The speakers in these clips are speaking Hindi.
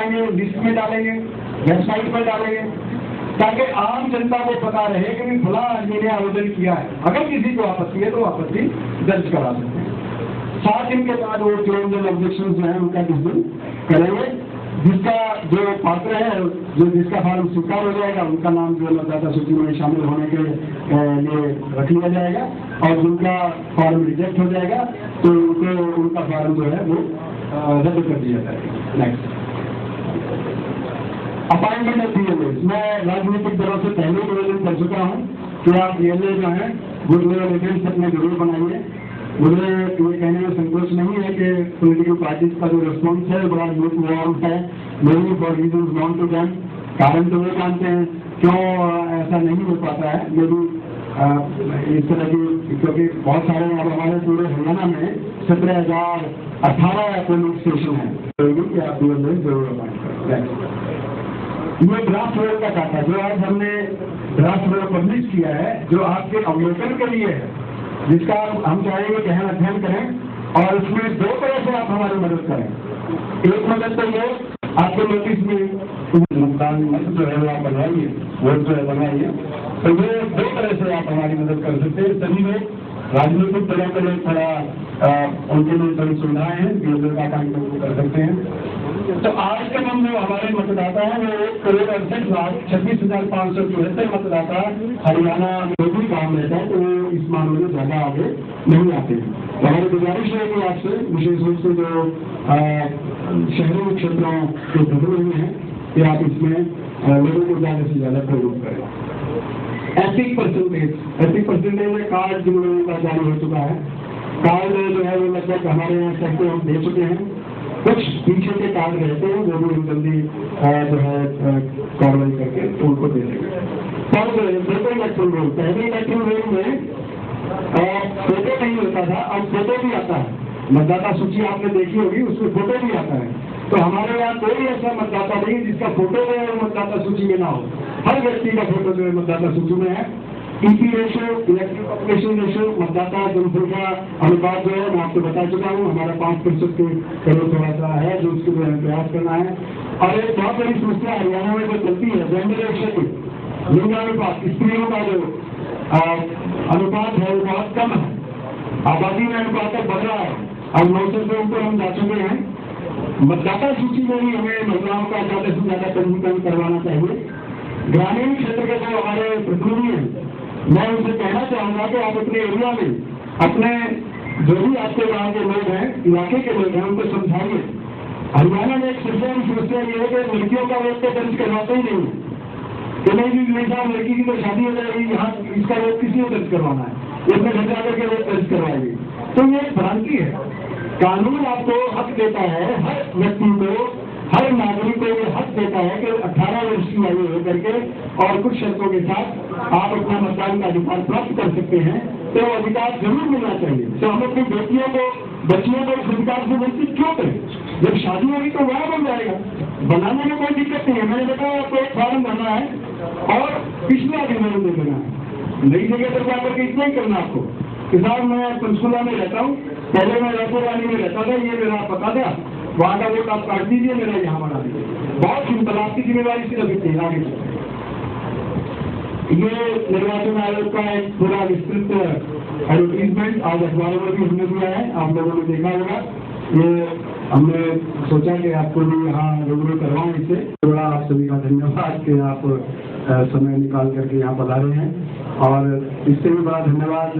बनाएंगे, लिस्ट में डालेंगे, वेबसाइट पर डालेंगे, ताकि आम जनता को पता रहे कि भी फला आदमी ने आवेदन किया है। अगर किसी को आपत्ति है तो आपत्ति दर्ज करा सकते हैं। 7 दिन के बाद वो क्लेम्स एंड ऑब्जेक्शन जो है उनका डिस्कशन करेंगे। जिसका जो पात्र है, जो जिसका फॉर्म स्वीकार हो जाएगा, उनका नाम जो मतदाता सूची में शामिल होने के लिए रख लिया जाएगा, और जिनका फॉर्म रिजेक्ट हो जाएगा तो उनका फॉर्म जो है वो रद्द कर दिया जाएगा। Next, appointment of DLA. मैं राजनीतिक दलों से पहले निवेदन कर चुका हूँ कि आप डीएलए जो है गुड विल एविडेंस अपने जरूर बनाइए। मुझे ये कहने में संकोच नहीं है कि पॉलिटिकल पार्टीज का जो रिस्पॉन्स है बड़ा यूथ है, मेरी for reasons known to them, कारण तो वो जानते हैं क्यों ऐसा नहीं हो पाता है। मेरी इस तरह की, क्योंकि बहुत सारे अब हमारे पूरे हरियाणा में 17,018 पोलिंग स्टेशन है कि आप जरूर अपॉइंट करें। ये ड्राफ्ट रोल का डाटा जो आज हमने ड्राफ्ट रोल पब्लिश किया है, जो आपके अवलोकन के लिए है, जिसका हम चाहेंगे कि हम अध्ययन करें, और उसमें 2 तरह से आप हमारी मदद करें। एक मदद तो ये आपके नोटिस में मतदान मत जो है वो आप बनवाइए, वोट जो है बनवाइए। तो ये 2 तरह से आप हमारी मदद कर सकते हैं। सभी में राजनीतिक दलों के लिए थोड़ा उनके लिए थोड़ी सुविधाएं हैं, जो का काम कर सकते हैं। तो आज के दिन जो हमारे मतदाता हैं वो 1,68,26,574 मतदाता हरियाणा में भी काम रहता है, तो वो इस मामले में ज्यादा आगे नहीं आते हैं। तो हमारी गुजारिश है कि आपसे, विशेष रूप से जो शहरी क्षेत्रों के बदले हुए हैं, कि आप इसमें लोगों को ज्यादा से ज्यादा प्रयोग करें। एथिक परसेंटेज में कार्ड जिन लोगों का जारी हो चुका है, कार्ड जो है वो लगभग हमारे यहाँ सबको हम दे चुके हैं। कुछ पीछे के कार्ड रहते हैं जो भी हम जल्दी जो है कार्रवाई करके उनको दे देंगे। पर फोटो इलेक्ट्रॉन रोल, पहले इलेक्ट्रॉन रोल में फोटो नहीं होता था, अब फोटो भी आता है। मतदाता सूची आपने देखी होगी, उसमें फोटो भी आता है। तो हमारे यहाँ कोई ऐसा मतदाता नहीं जिसका फोटो जो है मतदाता सूची में ना हो। हर व्यक्ति का फोटो जो है मतदाता सूची में है। EP ratio, electric population ratio, मतदाता जनसंख्या अनुपात जो है मैं आपको बता चुका हूँ, हमारा 5% के करीब थोड़ा सा है, जो उसके लिए प्रयास करना है। और एक बहुत बड़ी समस्या हरियाणा में जो चलती है, जेंडर रेशो, लिंगानुपात, स्त्रियों का जो अनुपात है वो बहुत कम है। आबादी में अनुपात बढ़ रहा है, और 900 से ऊपर हम जा चुके हैं। मतदाता सूची में भी हमें महिलाओं का ज्यादा से ज्यादा पंजीकरण करवाना चाहिए। ग्रामीण क्षेत्र के जो हमारे प्रतिनिधि हैं, मैं उनसे कहना चाहूंगा कि आप अपने एरिया में अपने जो भी आपके गाँव के लोग हैं, इलाके के लोग हैं, उनको समझाइए। हरियाणा में एक सबसे बड़ी समस्या ये है कि लड़कियों का वोट तो दर्ज करवाते ही नहीं, कि नहीं भी साहब लड़की की तो शादी हो जाएगी, यहाँ इसका वोट किसी को दर्ज करवाना है, इसमें घर जाकर के वोट दर्ज करवाएगी। तो ये एक भ्रांति है। कानून आपको हक देता है, हर व्यक्ति को, हर नागरिक को ये हक देता है कि 18 वर्ष की आयु होकर के और कुछ शर्तों के साथ आप अपना मतदान का अधिकार प्राप्त कर सकते हैं। तो अधिकार जरूर मिलना चाहिए। तो हम अपनी बेटियों को, बच्चियों को इस अधिकार से वंचित क्यों करें? जब शादी होगी तो वहाँ बन जाएगा, बनाने में कोई दिक्कत नहीं है। मैंने बताया आपको एक फॉर्म भरना है और पिछले अधिनियम दे देना है, नई जगह पर जाकर के इतना ही करना आपको। किसान, मैं पंचकुला में रहता हूँ, पहले मैं रायपुर वाली में रहता था, ये मेरा पता था, वहाँ का वोट आप काट दीजिए, मेरा यहाँ बना दीजिए। बहुत सिंपल, आपकी जिम्मेदारी सिर्फ इतनी है। आगे ये निर्वाचन आयोग का एक पूरा विस्तृत एडवर्टीजमेंट आज अखबारों में भी हमने दिया है, आप लोगों ने देखा होगा। ये हमने सोचा कि आपको भी यहाँ रूबरू करवाऊं इसे। थोड़ा आप सभी का धन्यवाद कि आप समय निकाल करके यहाँ बता रहे हैं, और इससे भी बड़ा धन्यवाद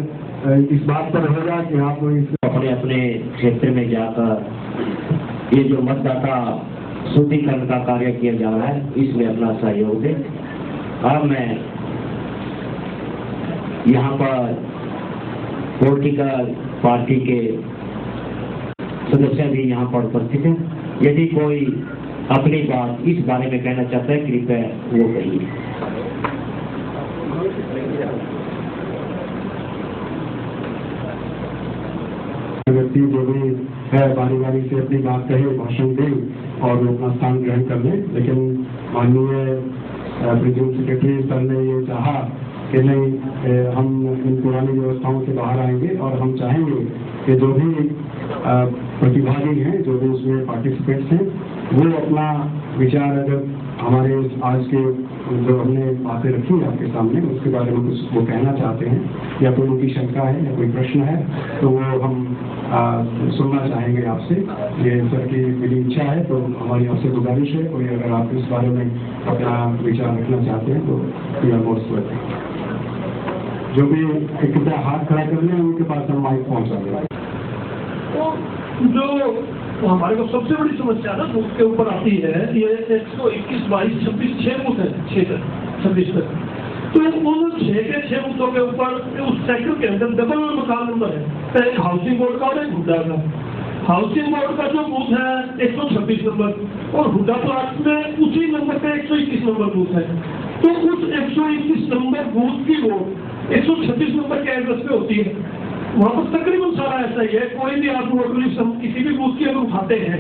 इस बात पर रहेगा कि आप अपने अपने क्षेत्र में जाकर ये जो मतदाता शुद्धिकरण का कार्य किया जा रहा है, इसमें अपना सहयोग दें। अब मैं यहाँ पर पॉलिटिकल पार्टी के सदस्य भी यहाँ पर उपस्थित हैं। यदि कोई अपनी बात इस बारे में कहना चाहता है, कृपया वो कहिए। व्यक्ति जो भी है बारी बारी से अपनी बात कहे, भाषण दे और अपना स्थान ग्रहण कर ले। लेकिन माननीय प्रेसिडेंट सेक्रेटरी सर ने ये चाहा कि नहीं, हम इन पुरानी व्यवस्थाओं से बाहर आएंगे और हम चाहेंगे कि जो भी प्रतिभागी हैं, जो भी उसमें पार्टिसिपेंट्स हैं, वो अपना विचार अगर हमारे आज के जो हमने बातें रखी हैं आपके सामने उसके बारे में कुछ वो कहना चाहते हैं या कोई उनकी शंका है या कोई प्रश्न है तो वो हम सुनना चाहेंगे आपसे। ये सर की मेरी इच्छा है तो हमारी आपसे गुजारिश है कोई अगर आप इस बारे में अपना विचार रखना चाहते हैं तो वी आर मोस्ट वेलकम। जो भी एक कृपया हाथ खड़ा कर लें उनके पास हम माइक पहुँचा दें। तो हमारे को सबसे बड़ी समस्या ना बूथ के ऊपर आती है ये 121, 22, 26 6 बूथ है 26 तक। तो उन 6 के 6 बूथों के ऊपर उस सेक्टर के अंदर डबल मकान नंबर है, तो एक हाउसिंग बोर्ड का और एक हुड्डा का। हाउसिंग बोर्ड का जो बूथ है 126 नंबर और हुड्डा प्लाट में उसी नंबर पे 121 नंबर बूथ है। तो उस 121 नंबर बूथ की वोट 126 नंबर के एड्रेस पे होती है। वहाँ पर तकरीबन सारा ऐसा ही है। कोई भी आप वोट लिस्ट हम किसी भी बूथ की अगर उठाते हैं,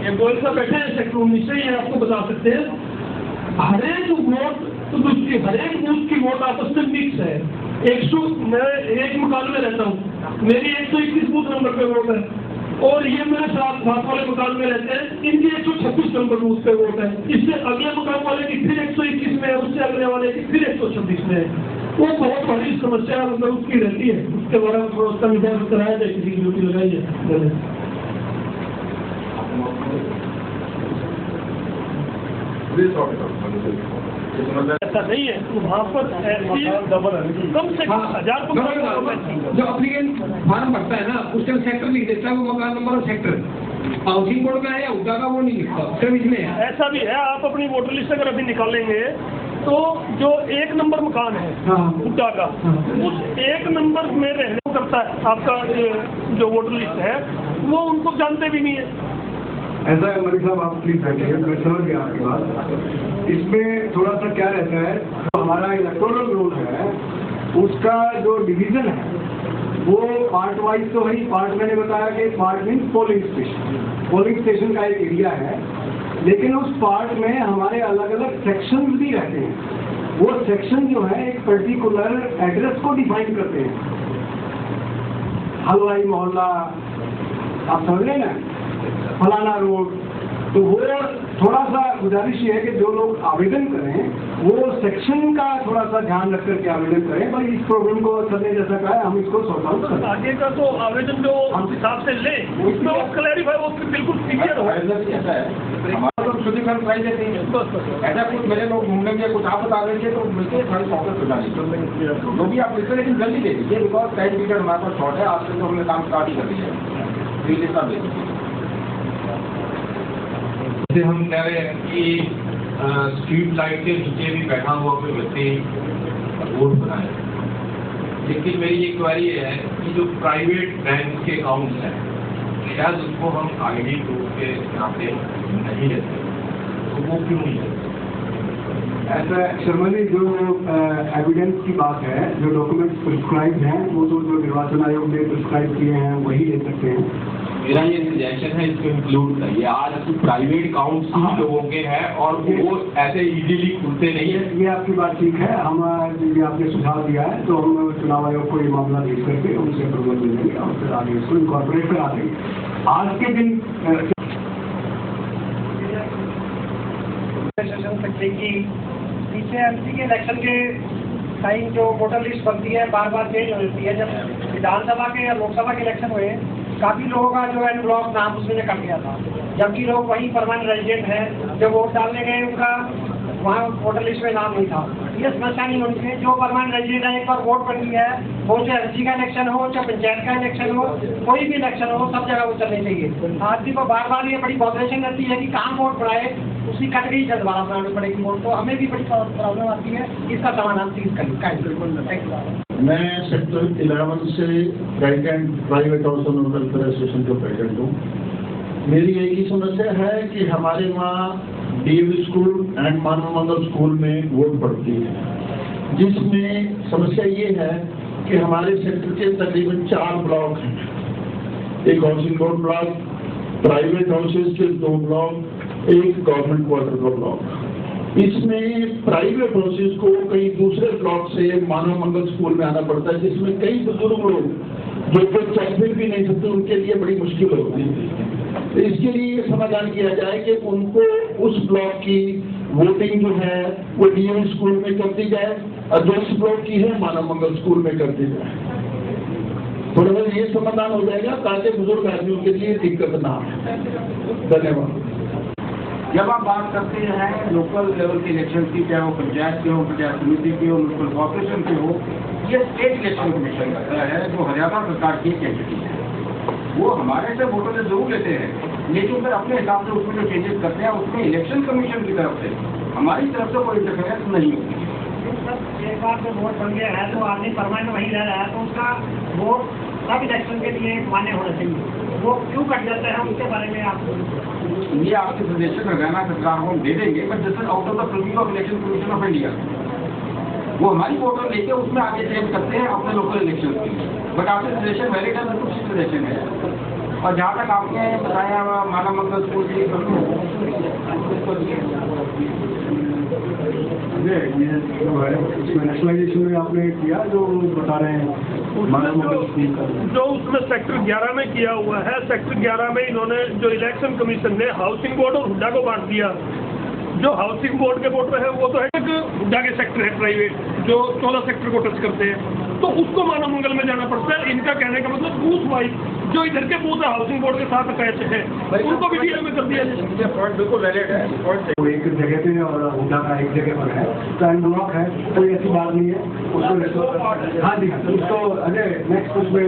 ये गोयल साहब बैठे हैं सेक्टर 19 से, ये आपको बता सकते हैं हरेक वोट तो हरेक बूथ की वोट आपस में मिक्स है। मैं एक मकान में रहता हूँ, मेरी 121 बूथ नंबर पे वोट है और ये मेरे साथ वाले मकान में रहते हैं, इनकी 126 नंबर बूथ पे वोट है। इससे अगले मकान वाले की फिर 121 में है, उससे अगले वाले की फिर 126 में है। वो बहुत बड़ी समस्या मतलब उसकी रहती है। उसके बारे में थोड़ा उसका निदान कराया जाए, किसी की ड्यूटी लगाई जाए। ऐसा नहीं है वहाँ पर कम से कम 1000 जो अप्लीकेंट फॉर्म भरता है ना उसके सेक्टर लिख देता है, वो मकान नंबर और सेक्टर हाउसिंग बोर्ड का है या हुड्डा का वो नहीं लिखता, सिर्फ इसमें है। ऐसा भी है। आप अपनी वोटर लिस्ट अगर अभी निकालेंगे तो जो 1 नंबर मकान है हुड्डा का, उस 1 नंबर में रहने करता है आपका जो वोटर लिस्ट है वो उनको जानते भी नहीं है। ऐसा है मलिक साहब, आप प्लीज बैठिए, मैं समझ गया आपकी बात। इसमें थोड़ा सा क्या रहता है, हमारा इलेक्टोरल रोल है उसका जो डिवीजन है वो पार्ट वाइज तो है। पार्ट मैंने बताया कि पार्ट मीन पोलिंग स्टेशन का एक एरिया है, लेकिन उस पार्ट में हमारे अलग अलग सेक्शन भी रहते हैं। वो सेक्शन जो है एक पर्टिकुलर एड्रेस को डिफाइन करते हैं। हलवाई मोहल्ला, आप समझ रहे ना, फलाना रोड। तो वो थोड़ा सा गुजारिश ये है कि जो लोग आवेदन करें वो सेक्शन का थोड़ा सा ध्यान रख करके आवेदन करें। भाई इस प्रॉब्लम को सर ने जैसा कहा है हम इसको सॉर्ट आउट करें। आगे का तो आवेदन जो हम हिसाब से ले उसमें क्लैरिफाई वो बिल्कुल क्लियर हो। ऐसा है हमारा तो शुद्धिकरण प्राइस देते हैं, ऐसा कुछ मेरे लोग ढूंढेंगे, कुछ आप बता देंगे तो मिलते थोड़ी प्रॉब्लम हो जाएगी। जो भी आप लिखते लेकिन जल्दी दे दीजिए, बिकॉज टाइम पीरियड हमारे पास शॉर्ट है। आज से तो हमने काम स्टार्ट ही कर दिया है, प्लीज सब दे दीजिए। जैसे हम कह रहे हैं कि स्ट्रीट लाइट के नीचे भी बैठा हुआ कोई व्यक्ति वोट बनाए, लेकिन मेरी एक क्वेरी है कि जो प्राइवेट बैंक के अकाउंट्स हैं शायद उसको हम आईडी प्रूफ के नाते नहीं लेते, तो वो क्यों नहीं लेते? ऐसा शर्मा जी, जो एविडेंस की बात है, जो डॉक्यूमेंट्स प्रिस्क्राइब हैं वो तो जो निर्वाचन आयोग ने प्रिस्क्राइब किए हैं वही ले सकते हैं। मेरा ये सजेशन है इसको इंक्लूड करिए। आज प्राइवेट अकाउंट्स लोगों के हैं और वो ऐसे इजीली खुलते नहीं है। ये आपकी बात ठीक है, हम ये आपने सुझाव दिया है तो हम चुनाव आयोग को ये मामला भेज करके उनसे अप्रूवल दे देंगे और फिर आगे इसको इनकॉर्पोरेट करा देंगे। आज के दिन पीछे के इलेक्शन के टाइम जो वोटर लिस्ट बनती है बार बार चेंज हो जाती है। जब विधानसभा के या लोकसभा के इलेक्शन हुए काफी लोगों का जो है ब्लॉक नाम उसमें कट गया था, जबकि लोग वहीं परमानेंट रेजिडेंट हैं। जब वोट डालने गए उनका वहाँ वोटर लिस्ट में नाम नहीं था। ये समस्या नहीं होनी चाहिए। जो परमानेंट रेजिडेंट है, एक बार वोट पड़ती है, वो चाहे एससी का इलेक्शन हो, चाहे पंचायत का इलेक्शन हो, कोई भी इलेक्शन हो, सब जगह वो चलनी चाहिए। आदमी को बार बार ये बड़ी बॉदरेशन रहती है कि कहाँ वोट पड़ाए, उसकी कैटेगरी से दोबारा बनानी पड़ेगी वोट, तो हमें भी बड़ी प्रॉब्लम आती है। इसका समाधान प्लीज करें। मैं सेक्टर 11 से right and private house welfare association का प्रेसिडेंट हूँ। मेरी एक ही समस्या है कि हमारे वहाँ DAV school and Manav Mangal school में वोट पड़ती है, जिसमें समस्या ये है कि हमारे सेक्टर के तकरीबन 4 ब्लॉक हैं। एक housing board block, private houses के 2 ब्लॉक, एक गवर्नमेंट क्वार्टर का ब्लॉक। इसमें प्राइवेट हाउसेज को कई दूसरे ब्लॉक से मानव मंगल स्कूल में आना पड़ता है, जिसमें कई बुजुर्ग लोग जो चल फिर भी नहीं सकते, उनके लिए बड़ी मुश्किल होती है। तो इसके लिए समाधान किया जाए कि उनको उस ब्लॉक की वोटिंग जो है वो डीएम स्कूल में कर दी जाए और जो इस ब्लॉक की है मानव मंगल स्कूल में कर दी जाए। थोड़ा सा ये समाधान हो जाएगा ताकि बुजुर्ग आदमियों के लिए दिक्कत ना आए। धन्यवाद। जब आप बात करते हैं लोकल लेवल के इलेक्शन की, चाहे वो पंचायत के हो, पंचायत समिति के हो, म्यूनसिपल कॉर्पोरेशन के हो, ये स्टेट इलेक्शन कमीशन करता है जो हरियाणा सरकार की एक एंटिटी है। वो हमारे से वोटों से जरूर लेते हैं, लेकिन फिर अपने हिसाब से उसमें जो चेंजेस करते हैं उसमें इलेक्शन कमीशन की तरफ से हमारी तरफ से कोई इंटरफेरेंस नहीं होती है। एक बार जो वोट बन गया है तो आदमी परमानेंट वहीं रह रहा है तो उसका वोट सब इलेक्शन के लिए मान्य होना चाहिए। वो क्यों कट जाता है उसके बारे में आप ये आपके सजेशन हरियाणा सरकार को हम दे देंगे, but this is out of the preview of election commission of India. वो हमारी वोटर लेके उसमें आगे चेंज करते हैं अपने लोकल इलेक्शन के लिए, बट आपके सजेशन वैलिड है, बिल्कुल ठीक सजेशन है। और जहाँ तक आपने बताया मानव मंगल स्कूल की ये जो है इसमें नेशनलाइजेशन में आपने किया जो बता रहे हैं मानव मंगल स्कूल का, जो उसमें सेक्टर 11 में किया हुआ है। सेक्टर 11 में इन्होंने जो इलेक्शन कमीशन ने हाउसिंग बोर्ड और हुड्डा को बांट दिया। जो हाउसिंग बोर्ड के वोटर है वो तो है एक हुड्डा के सेक्टर है प्राइवेट, जो 14 सेक्टर को टच करते हैं, तो उसको मानव मंगल में जाना पड़ता है। इनका कहने का मतलब बूथ वाइज जो इधर के बूथ हाउसिंग बोर्ड के साथ अटैच है उनको भी डीएल में कर दिया जाए। पॉइंट बिल्कुल वैलिड है। वो एक जगह पे और हुड्डा का एक जगह पर है, टाइम ब्लॉक है, कोई ऐसी बात नहीं है उसको। हाँ जी, उसको अजय नेक्स्ट उसमें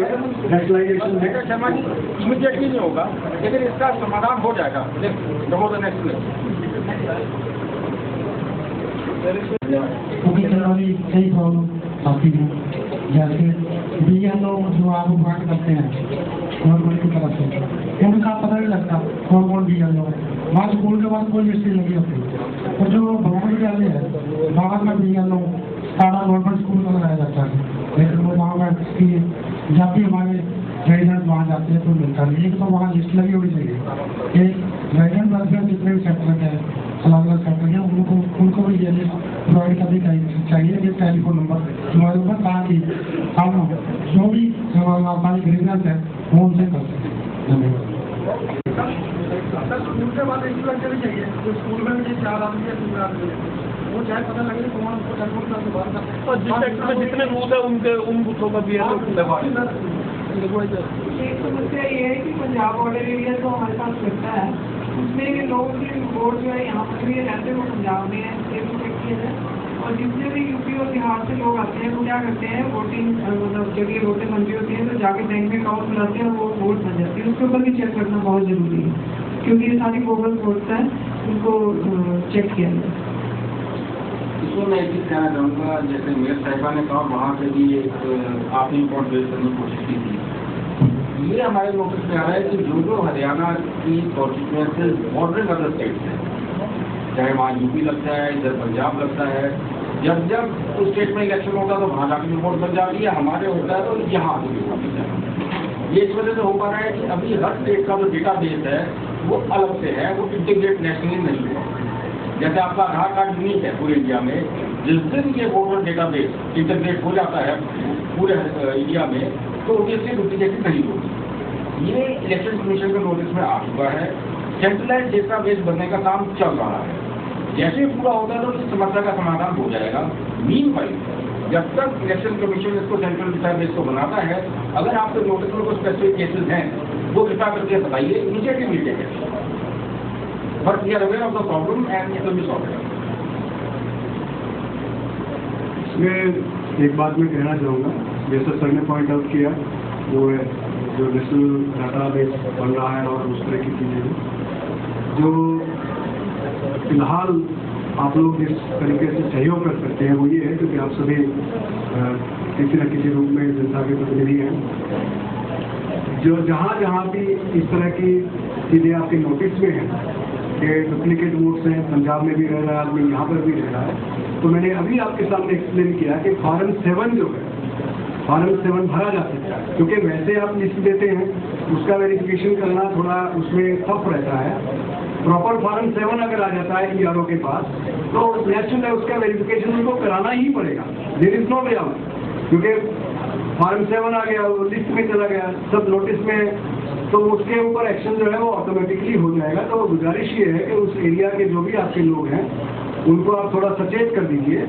नेशनलाइजेशन है शर्मा जी इमीडिएटली नहीं होगा, लेकिन इसका समाधान हो जाएगा। क्योंकि जनरली कई प्रॉब्लम आती है, जैसे भैया लोग जो आलू बांट करते हैं गवर्नमेंट की तरफ से, उनका पता नहीं लगता कौन कौन भैया लोग वहाँ स्कूल के बाद कोई मिस्त्री लगी होती है। और जो भवन विद्यालय है वहाँ में भैया लोग सारा गवर्नमेंट स्कूल का लगाया जाता है, लेकिन वो वहाँ में जब भी हमारे रेजिडेंट वहाँ जाते हैं तो मिलता नहीं। एक तो वहाँ लिस्ट लगी होनी चाहिए कि रेजिडेंट वेलफेयर जितने भी सेक्टर हैं, अलग अलग सेक्टर हैं, उनको भी ये लिस्ट प्रोवाइड करनी चाहिए, ये टेलीफोन नंबर मोबाइल नंबर, ताकि हम जो भी हमारी ग्रीवेंस है वो उनसे कर सकें। धन्यवाद। स्कूल के बाद इंफ्लुएंस भी चाहिए, जो स्कूल में मुझे 4 आदमी या 3 आदमी वो चाहे पता लगे तो वहाँ उसको टेलीफोन करके बात करते। और जिस सेक्टर में जितने बूथ है उनके उन बूथों का भी है। एक समस्या ये है कि पंजाब बॉर्डर एरिया तो हमारे पास लगता है, उसमें लोगों के वोट जो है यहाँ पर भी रहते हैं वो पंजाब में है, है। और जितने भी यूपी और बिहार से लोग आते हैं वो क्या करते हैं, वोटिंग मतलब जब ये वोटें बन रही होती हैं तो जाके बैंक में अकाउंट खुलाते हैं और वो वोट बन जाती है। उसके ऊपर भी चेक करना बहुत ज़रूरी है, क्योंकि ये सारी बोगस वोट्स हैं, उनको चेक किया जाए। इसको मैं एक चीज़ कहना चाहूँगा, जैसे मेयर साहिबा ने कहा वहाँ पे भी एक आपने रिपोर्ट बेस करने की कोशिश की थी। ये हमारे नोटिस में आ रहा है कि जो हरियाणा की कॉन्स्टिट्यूएंसीज बॉर्डरिंग अदर स्टेट्स हैं, चाहे वहाँ यूपी लगता है, इधर पंजाब लगता है, जब उस स्टेट में इलेक्शन होता है तो वहाँ जाकर रिपोर्ट बन जाती है, हमारे होता है तो यहाँ आके रिपोर्ट बन जाती है। ये इस वजह से हो पा रहा है कि अभी हर स्टेट का जो डेटा बेस है वो अलग से है, वो इंटीग्रेट नेशनली नहीं हुआ। जैसे आपका आधार कार्ड यूनिक है पूरे इंडिया में, जिस दिन ये वोटर डेटाबेस इंटीग्रेट हो जाता है पूरे इंडिया में तो ऑब्वियसली डुप्लीकेट नहीं होगी। ये इलेक्शन कमीशन के नोटिस में आ चुका है। सेंट्रलाइज डेटाबेस बनने का काम चल रहा है, जैसे ही पूरा होगा तो इस समस्या का समाधान हो जाएगा। मीनवाइल जब तक इलेक्शन कमीशन इसको सेंट्रल डेटाबेस को बनाता है, अगर आपके नोटिस में कोई स्पेसिफिक केसेस हैं वो कृपया करके बताइए, immediately take action. But we are aware of the problem and it will be solved. इसमें एक बात मैं कहना चाहूँगा, जैसा सर ने पॉइंट आउट किया, वो है जो नेशनल डाटाबेस बन रहा है और उस तरह की चीज़ें जो फिलहाल आप लोग इस तरीके से सहयोग कर सकते हैं वो ये है क्योंकि आप सभी किसी न किसी रूप में जनता के प्रतिनिधि हैं। जो जहाँ भी इस तरह की चीज़ें आपके नोटिस में हैं कि डुप्लीकेट वोट्स हैं, पंजाब में भी रह रहा है आदमी, यहाँ पर भी रह रहा है, तो मैंने अभी आपके सामने एक्सप्लेन किया कि फॉर्म 7 जो है, फॉर्म 7 भरा जा सकता है, क्योंकि वैसे आप लिस्ट देते हैं उसका वेरिफिकेशन करना थोड़ा उसमें टफ रहता है। प्रॉपर फॉर्म 7 अगर आ जाता है ERO के पास तो नेचुरल है उसका वेरिफिकेशन उनको कराना ही पड़ेगा, there is no way out, क्योंकि फॉर्म 7 आ गया, वो लिस्ट में चला गया, सब नोटिस में तो उसके ऊपर एक्शन जो है वो ऑटोमेटिकली हो जाएगा। तो गुजारिश ये है कि उस एरिया के जो भी आपके लोग हैं उनको आप थोड़ा सचेत कर दीजिए।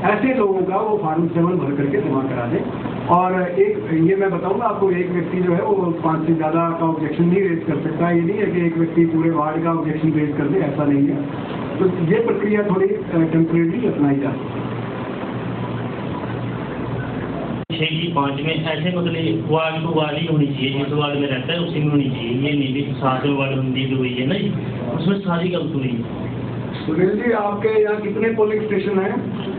ऐसे लोगों का वो फॉर्म 7 भर करके जमा करा दें। और एक ये मैं बताऊंगा आपको, एक व्यक्ति जो है वो 5 से ज़्यादा का ऑब्जेक्शन नहीं रेज कर सकता। ये नहीं है कि एक व्यक्ति पूरे वार्ड का ऑब्जेक्शन रेज कर दे, ऐसा नहीं है। तो ये प्रक्रिया थोड़ी टेम्परेरी अपनाई जा सकती है। 6 की 5 में ऐसे मतलब वार्ड को वार्ड ही होनी चाहिए, जिस वार्ड में रहता है उसी में होनी चाहिए। ये नहीं भी 7वें वार्ड में दी हुई है ना, उसमें सारी गलत हुई है। सुनील जी, आपके यहाँ कितने पोलिंग स्टेशन हैं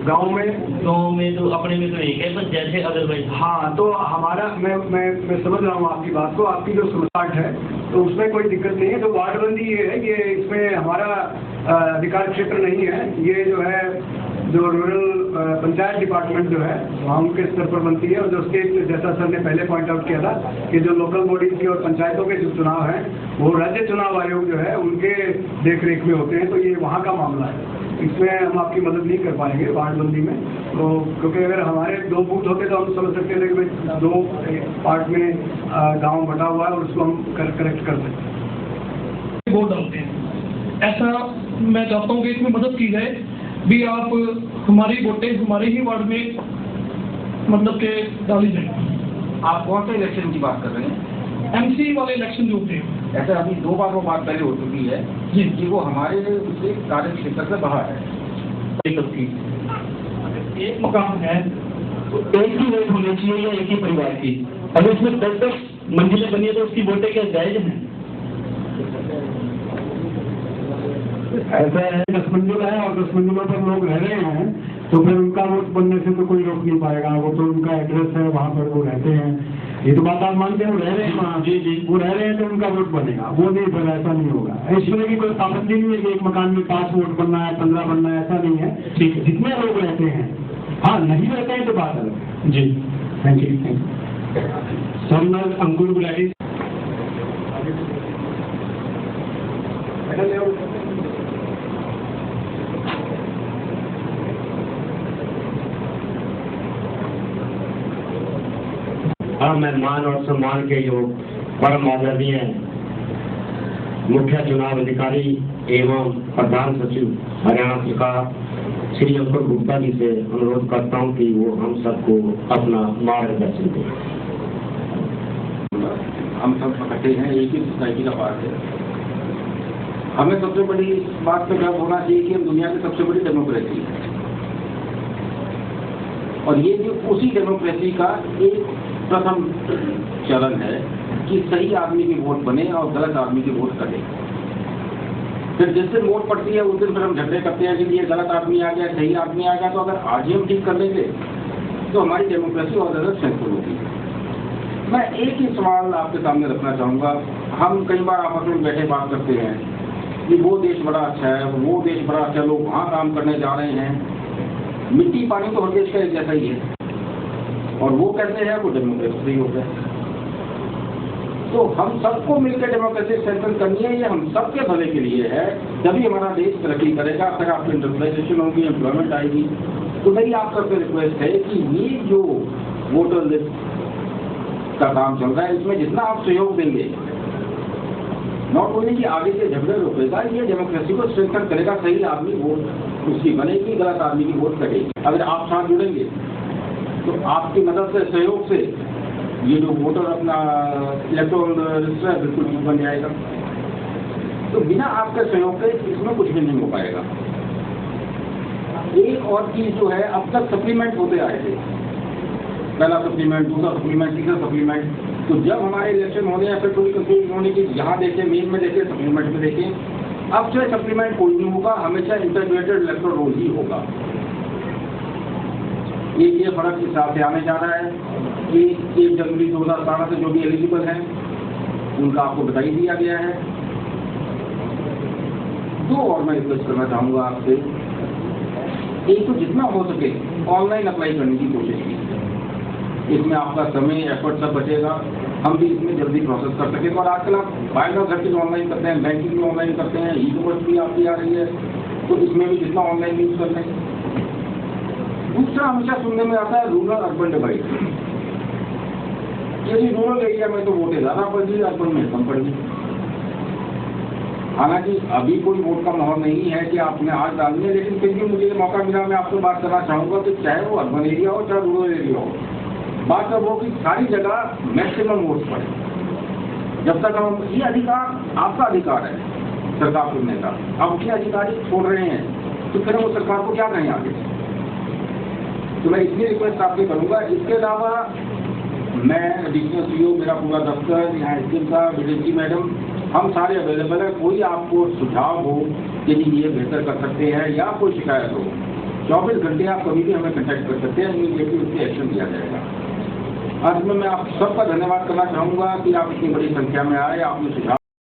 गांव में? गाँव में तो अपने में तो एक है, पर जैसे अदरवाइज। हाँ, तो हमारा मैं समझ रहा हूँ आपकी बात को। आपकी जो समाट है तो उसमें कोई दिक्कत नहीं है। तो वार्डबंदी ये है कि इसमें हमारा अधिकार क्षेत्र नहीं है। ये जो है जो रूरल पंचायत डिपार्टमेंट जो है वहाँ उनके स्तर पर बनती है। और जो स्टेट, जैसा सर ने पहले पॉइंट आउट किया था कि जो लोकल बॉडीज की और पंचायतों के जो चुनाव हैं वो राज्य चुनाव आयोग जो है उनके देखरेख में होते हैं। तो ये वहाँ का मामला है, इसमें हम आपकी मदद नहीं कर पाएंगे वार्डबंदी में। तो क्योंकि अगर हमारे 2 बूथ होते तो हम समझ सकते थे कि 2 पार्ट में गाँव बटा हुआ है और उसको हम करेक्ट कर सकते। वोट डालते हैं, ऐसा मैं चाहता हूँ कि इसमें मदद की जाए भी। आप हमारी वोटें हमारे ही वार्ड में मतलब के डाली जाए। आप कौन से इलेक्शन की बात कर रहे हैं? एमसी वाले इलेक्शन जो होते हैं। ऐसे अभी 2 बार वो बात पहले हो चुकी है जी कि वो हमारे उससे कार्य क्षेत्र से बाहर है। एक मकान है तो एक ही वोट होनी चाहिए या एक ही परिवार की? अगर उसमें 10-10 मंजिलें बनी है तो उसकी वोटें क्या जायज हैं? ऐसा है 10 मंजिल है और 10 मंजिलों पर लोग रह रहे हैं तो फिर उनका वोट बनने से तो कोई रोक नहीं पाएगा। वो तो उनका एड्रेस है, वहाँ पर वो रहते हैं। ये तो बात आप मानते हैं, वो रह रहे हैं वहाँ। जी जी, वो रह रहे हैं तो उनका वोट बनेगा। वो नहीं, फिर ऐसा नहीं होगा। इसमें की कोई पाबंदी नहीं है कि एक मकान में 5 वोट बनना है, 15 बनना है, ऐसा नहीं है। ठीक है, जितने लोग रहते हैं। हाँ, नहीं रहते हैं तो बात अलग है। जी, थैंक यू। सर, अंकुर गुलाटी। मेहमान और सम्मान के जो परम आदरणीय मुख्य चुनाव अधिकारी एवं प्रधान सचिव हरियाणा सरकार श्री अंकुर गुप्ता जी से अनुरोध करता हूं कि वो हम सबको अपना मार्गदर्शन दें। हम सब इकट्ठे हैं, एक ही सोसाइटी का पार्ट है। हमें सबसे बड़ी बात पे गर्व होना चाहिए कि हम दुनिया की सबसे बड़ी डेमोक्रेसी है और ये जो उसी डेमोक्रेसी का एक प्रथम चरण है कि सही आदमी की वोट बने और गलत आदमी की वोट कटे। फिर जिस दिन वोट पड़ती है उस दिन फिर हम झगड़े करते हैं कि ये गलत आदमी आ गया, सही आदमी आ गया। तो अगर आज ही हम ठीक कर लेंगे तो हमारी डेमोक्रेसी और ज़्यादा स्ट्रेंथफुल होगी। मैं एक ही सवाल आपके सामने रखना चाहूँगा। हम कई बार आपस में बैठे बात करते हैं कि वो देश बड़ा अच्छा है, वो देश बड़ा अच्छा, लोग वहाँ काम करने जा रहे हैं। मिट्टी पानी तो हर देश का एक जैसा ही है और वो कहते हैं वो डेमोक्रेसी हो गया। तो हम सबको मिलकर डेमोक्रेसी स्ट्रेंथन करनी है। ये हम सबके भले के लिए है, तभी हमारा देश तरक्की करेगा। अगर आपकी इंडस्ट्रियलाइजेशन होगी, एम्प्लॉयमेंट आएगी। तो मेरी आप सबसे रिक्वेस्ट है कि ये जो वोटर लिस्ट का काम चल रहा है इसमें जितना आप सहयोग देंगे, नॉट ओनली कि आगे के झगड़े रोकेगा, ये डेमोक्रेसी को स्ट्रेंथन करेगा। सही आदमी वोट उसकी बनेगी, गलत आदमी की वोट कटेगी। अगर आप साथ जुड़ेंगे तो आपकी मदद से, सहयोग से ये जो वोटर अपना इलेक्टोरल रजिस्टर है बिल्कुल ठीक बन जाएगा। तो बिना आपके सहयोग के इसमें कुछ भी नहीं हो पाएगा। एक और चीज जो है, अब तक सप्लीमेंट होते आए थे, पहला सप्लीमेंट, दूसरा सप्लीमेंट, तीसरा सप्लीमेंट। तो जब हमारे इलेक्शन होने या फिर कोई कंफ्यूजन होने की, यहाँ देखें, मेन में देखें, सप्लीमेंट में देखें। अब से सप्लीमेंट कोई नहीं होगा, हमेशा इंटीग्रेटेड इलेक्टोरल रोल ही होगा। ये फर्क इस साल से आने जा रहा है कि 1 जनवरी 2017 से जो भी एलिजिबल हैं उनका आपको बताई दिया गया है। 2 और मैं रिक्वेस्ट करना चाहूँगा आपसे। एक तो जितना हो सके ऑनलाइन अप्लाई करने की कोशिश कीजिए। इसमें आपका समय, एफर्ट सब बचेगा। हम भी इसमें जल्दी प्रोसेस कर सकें। और आजकल आप बायोडाटा घर चीज ऑनलाइन करते हैं, बैंकिंग भी ऑनलाइन करते हैं, ई-कॉमर्स भी आपकी आ रही है, तो इसमें भी जितना ऑनलाइन यूज कर लें। दूसरा हमेशा सुनने में आता है रूरल अर्बन डिवाइड। यदि रूरल एरिया में तो वोटें ज़्यादा पड़ गई, अर्बन में कम पड़ गई। हालांकि अभी कोई वोट का माहौल नहीं है कि आपने आज डालनी है, लेकिन फिर भी मुझे मौका मिला, मैं आपसे बात करना चाहूँगा कि चाहे वो अर्बन एरिया हो चाहे रूरल एरिया हो, बात अब वो कि सारी जगह मैक्सिमम वोट पड़े। जब तक हम ये अधिकार आपका अधिकार है सरकार चुनने का, आप अपने अधिकारी छोड़ रहे हैं तो फिर हम सरकार को क्या कहें आगे। तो मैं इसलिए रिक्वेस्ट आपसे करूँगा। इसके अलावा मैं एडिशनल सीईओ, मेरा पूरा दफ्तर, यहाँ एसडीएम साहब, डीएसपी मैडम, हम सारे अवेलेबल है। कोई आपको सुझाव हो कि ये बेहतर कर सकते हैं या कोई शिकायत हो, 24 घंटे आप कभी भी हमें कंटेक्ट कर सकते हैं, इमीडिएटली उस पर एक्शन लिया जाएगा। आज में मैं आप सबका धन्यवाद करना चाहूँगा कि आप इतनी बड़ी संख्या में आए, आपने सुझाव